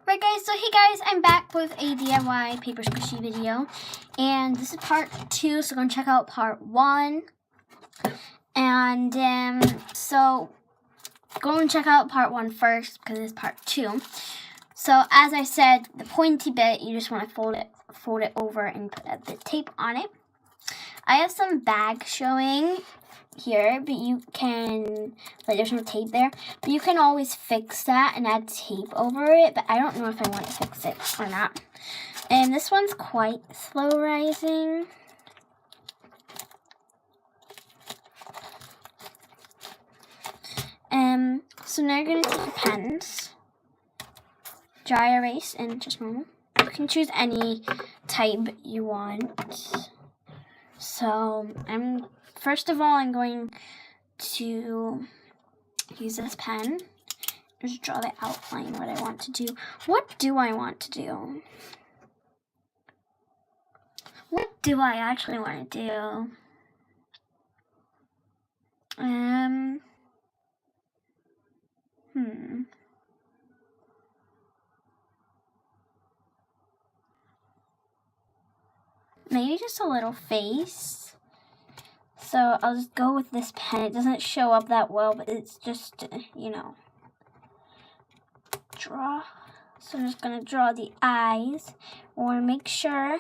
Right guys, so hey guys, I'm back with a DIY paper squishy video, and this is part 2, so go and check out part 1, and so go and check out part 1 first, because it's part 2. So as I said, the pointy bit, you just want to fold it over and put a bit of tape on it. I have some bag showing here, but you can, there's no tape there, but you can always fix that and add tape over it, but I don't know if I want to fix it or not. And this one's quite slow rising. So now you're going to take your pens, dry erase, and just normal. You can choose any type you want. So first of all, I'm going to use this pen. Just draw the outline, what I want to do. What do I want to do? What do I actually want to do? Maybe just a little face. So I'll just go with this pen. It doesn't show up that well, but it's just, you know, draw. So I'm just going to draw the eyes. I want to make sure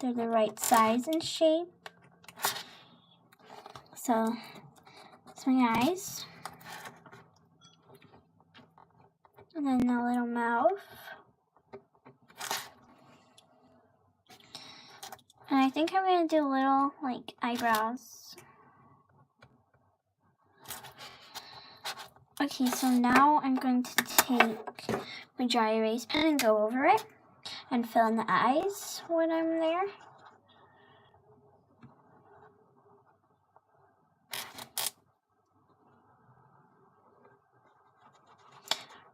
they're the right size and shape. So that's my eyes. And then a little mouth. And I think I'm going to do a little, like, eyebrows. Okay, so now I'm going to take my dry erase pen and go over it and fill in the eyes when I'm there.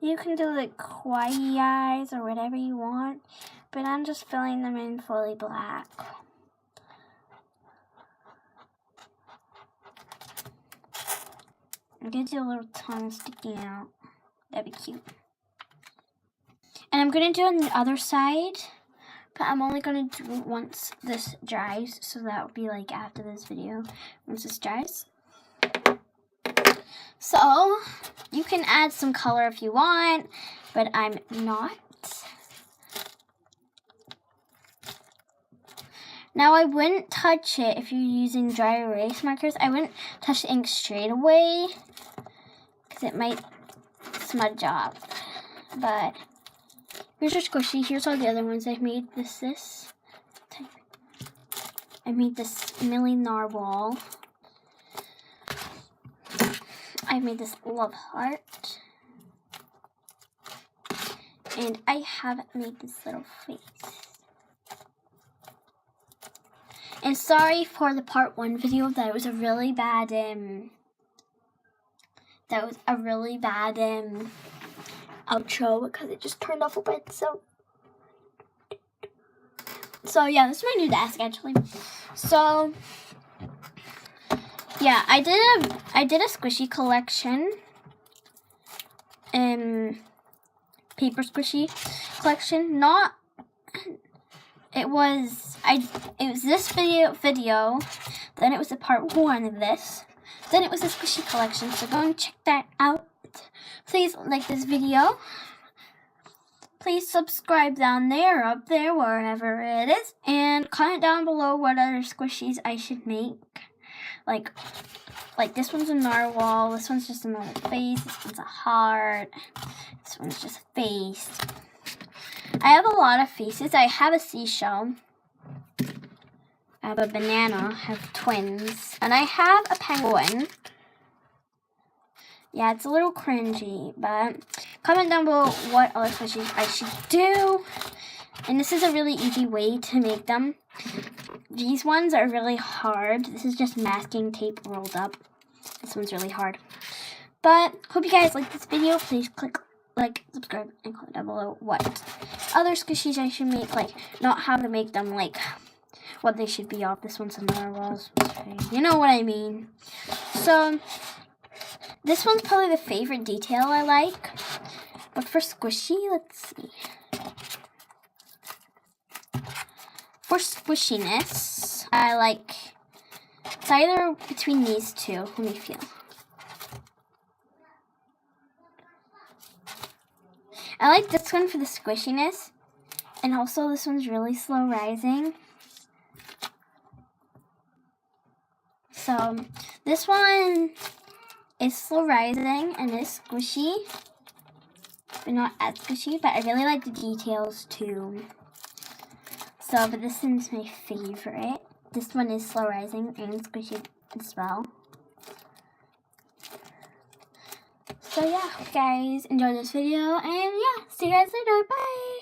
You can do like kawaii eyes or whatever you want, but I'm just filling them in fully black. I'm going to do a little tongue sticking out. That'd be cute. And I'm going to do it on the other side, but I'm only going to do it once this dries, so that will be like after this video, once this dries. So, you can add some color if you want, but I'm not. Now, I wouldn't touch it if you're using dry erase markers. I wouldn't touch the ink straight away, because it might smudge off. But here's your squishy. Here's all the other ones I've made. I made this Millie Narwhal. I made this love heart. And I have made this little face. And sorry for the part 1 video, that was a really bad, outro, because it just turned off a bit, so yeah, this is my new desk, actually. So, yeah, I did a squishy collection, paper squishy collection, it was this video, then it was a part 1 of this, then it was a squishy collection, so go and check that out. Please like this video. Please subscribe down there, up there, wherever it is, and comment down below what other squishies I should make. Like this one's a narwhal, this one's just a normal face, this one's a heart, this one's just a face. I have a lot of faces. I have a seashell, I have a banana, I have twins, and I have a penguin. Yeah, it's a little cringy, but comment down below what other squishies I should do. And this is a really easy way to make them. These ones are really hard. This is just masking tape rolled up. This one's really hard. But hope you guys like this video. Please click like, subscribe, and comment down below what other squishies I should make. Like, not how to make them, like, what they should be off. This one's a narwhal. You know what I mean. So, this one's probably the favorite detail I like. But for squishy, let's see. For squishiness, I like, it's either between these two. Let me feel. I like this one for the squishiness, and also this one's really slow rising. So this one is slow rising and is squishy, but not as squishy, but I really like the details too. So, but this one's my favorite. This one is slow rising and squishy as well. So yeah, hope you guys enjoyed this video, and yeah, see you guys later. Bye!